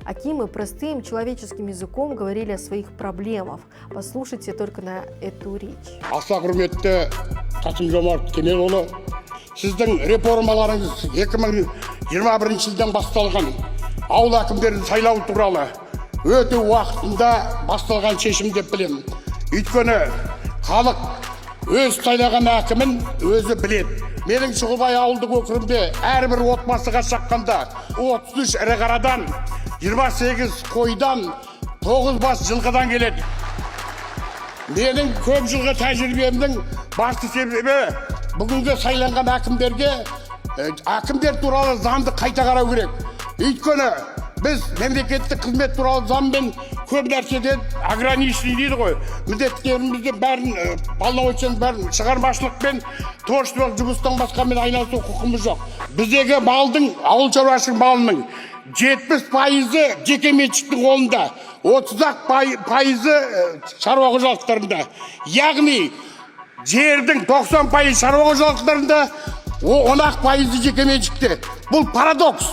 Акимы простым человеческим языком говорили о своих проблемах. Послушайте только на эту речь. Аса құрметті Қасым-Жомарт Кемелұлы, сіздің реформаларыңыз 2021 жылдан басталған ауыл әкімдерін сайлау туралы өте уақытында басталған шешім деп білемін. Өйткені халық өз сайлаған әкімін өзі біледі. Менің Шұғылбай ауылдық округінде әрбір отбасыға шаққанда 33 ірі қарадан, 28 қойдан, 9 бас жылқыдан келеді. Менің көп жылғы тәжірибемнің басты себебі бүгінгі сайланған әкімдерге әкімдер туралы заңды қайта қарау керек. Өйткені біз мемлекеттік қызмет туралы заңмен көп нәрседен ограничений дейді ғой. Міндеттерімізді бәрін полномочияның бәрін шығармашылықпен творчестволық жұмыстан басқамен айналысу құқымыз жоқ. Біздегі малдың, ауыл шаруашылық малының 70% жеке меншіктің қолында, 30% шаруа қожалықтарында. Яғни жердің 90% шаруа қожалықтарында, 10% жеке меншікте. Бұл парадокс.